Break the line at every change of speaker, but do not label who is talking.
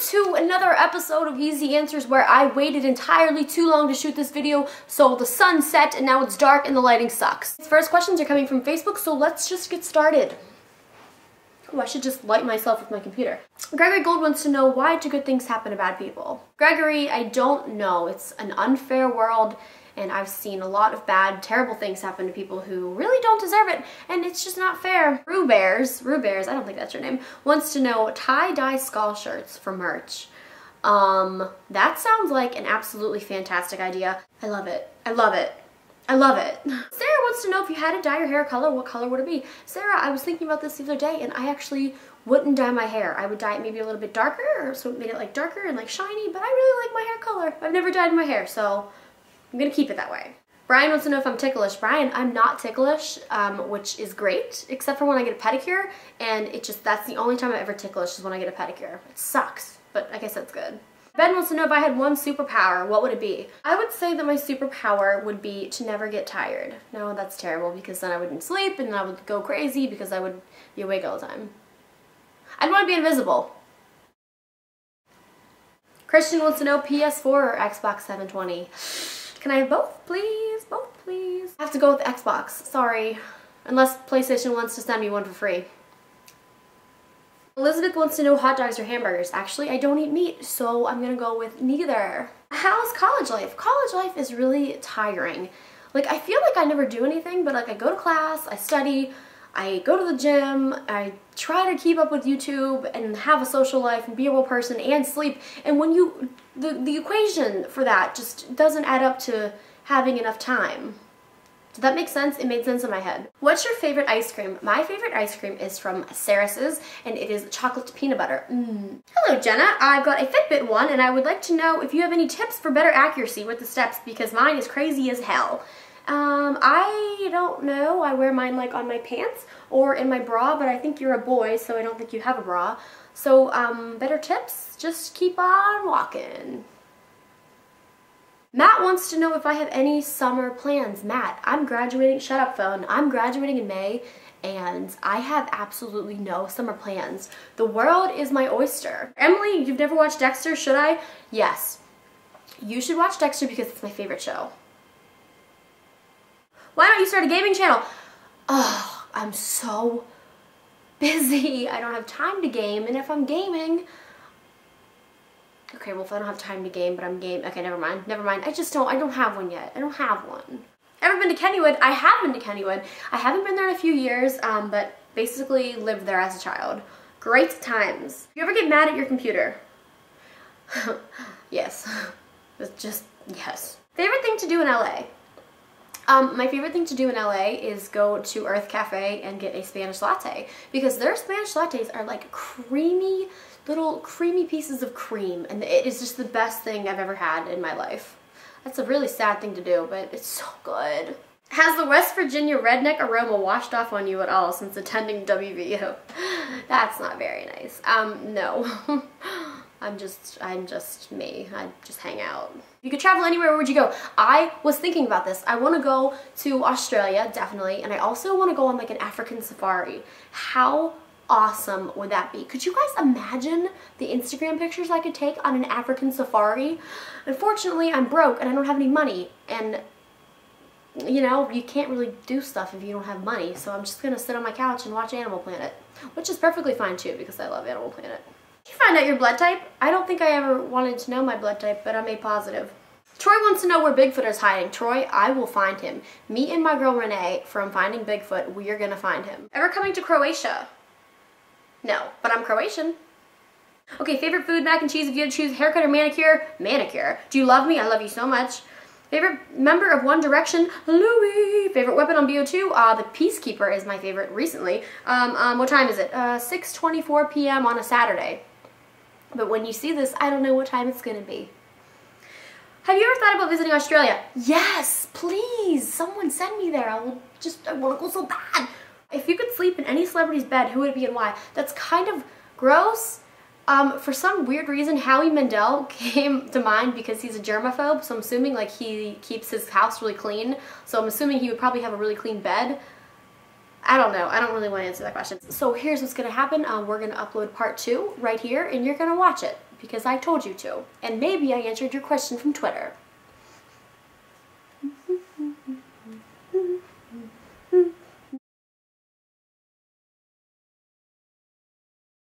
to another episode of Easy Answers where I waited entirely too long to shoot this video, so the sun set and now it's dark and the lighting sucks. First questions are coming from Facebook, so let's just get started. Oh, I should just light myself with my computer. Gregory Gold wants to know, why do good things happen to bad people? Gregory, I don't know. It's an unfair world, and I've seen a lot of bad, terrible things happen to people who really don't deserve it, and it's just not fair. Rue Bears, I don't think that's your name, wants to know, tie-dye skull shirts for merch. That sounds like an absolutely fantastic idea. I love it. I love it. I love it. Sarah wants to know, if you had to dye your hair a color, what color would it be? Sarah, I was thinking about this the other day, and I actually wouldn't dye my hair. I would dye it maybe a little bit darker, so it made it like darker and like shiny, but I really like my hair color. I've never dyed my hair, so I'm gonna keep it that way. Brian wants to know if I'm ticklish. Brian, I'm not ticklish, which is great, except for when I get a pedicure, and that's the only time I'm ever ticklish is when I get a pedicure. It sucks, but I guess that's good. Ben wants to know, if I had one superpower, what would it be? I would say that my superpower would be to never get tired. No, that's terrible, because then I wouldn't sleep and I would go crazy because I would be awake all the time. I'd want to be invisible. Christian wants to know, PS4 or Xbox 720? Can I have both, please? Both, please. I have to go with Xbox, sorry. Unless PlayStation wants to send me one for free. Elizabeth wants to know, hot dogs or hamburgers? Actually, I don't eat meat, so I'm gonna go with neither. How's college life? College life is really tiring. Like, I feel like I never do anything, but like I go to class, I study, I go to the gym, I try to keep up with YouTube and have a social life and be a real person and sleep. And when the equation for that just doesn't add up to having enough time. Did that make sense? It made sense in my head. What's your favorite ice cream? My favorite ice cream is from Sarris's, and it is chocolate peanut butter. Hello, Jenna. I've got a Fitbit one, and I would like to know if you have any tips for better accuracy with the steps, because mine is crazy as hell. I don't know. I wear mine like on my pants or in my bra, but I think you're a boy, so I don't think you have a bra. So, better tips? Just keep on walking. Matt wants to know if I have any summer plans. Matt, I'm graduating, shut up phone, I'm graduating in May, and I have absolutely no summer plans. The world is my oyster. Emily, you've never watched Dexter, should I? Yes. You should watch Dexter because it's my favorite show. Why don't you start a gaming channel? Oh, I'm so busy. I don't have time to game, and if I'm gaming, okay, well, if I don't have time to game, but I'm okay, never mind. I don't have one yet. I don't have one. Ever been to Kennywood? I have been to Kennywood. I haven't been there in a few years, but basically lived there as a child. Great times. You ever get mad at your computer? Yes. It's just, yes. Favorite thing to do in LA? My favorite thing to do in LA is go to Earth Cafe and get a Spanish latte, because their Spanish lattes are like creamy, little creamy pieces of cream, and it is just the best thing I've ever had in my life. That's a really sad thing to do, but it's so good. Has the West Virginia redneck aroma washed off on you at all since attending WVU? That's not very nice. No. I'm just me. I just hang out. If you could travel anywhere, where would you go? I was thinking about this. I want to go to Australia, definitely, and I also want to go on like an African safari. How awesome would that be? Could you guys imagine the Instagram pictures I could take on an African safari? Unfortunately, I'm broke and I don't have any money, and you know, you can't really do stuff if you don't have money, so I'm just gonna sit on my couch and watch Animal Planet, which is perfectly fine too, because I love Animal Planet. Did you find out your blood type? I don't think I ever wanted to know my blood type, but I'm A positive. Troy wants to know where Bigfoot is hiding. Troy, I will find him. Me and my girl Renee from Finding Bigfoot, we are gonna find him. Ever coming to Croatia? No, but I'm Croatian. Okay, favorite food, mac and cheese. If you had to choose haircut or manicure, manicure. Do you love me? I love you so much. Favorite member of One Direction, Louis. Favorite weapon on BO2, the Peacekeeper is my favorite recently. What time is it? 6:24 p.m. on a Saturday. But when you see this, I don't know what time it's gonna be. Have you ever thought about visiting Australia? Yes, please. Someone send me there. I want to go so bad. If you could sleep in any celebrity's bed, who would it be and why? That's kind of gross. For some weird reason, Howie Mandel came to mind because he's a germaphobe, so I'm assuming like he keeps his house really clean, so I'm assuming he would probably have a really clean bed. I don't know. I don't really want to answer that question. So here's what's going to happen. We're going to upload part 2 right here, and you're going to watch it because I told you to. And maybe I answered your question from Twitter.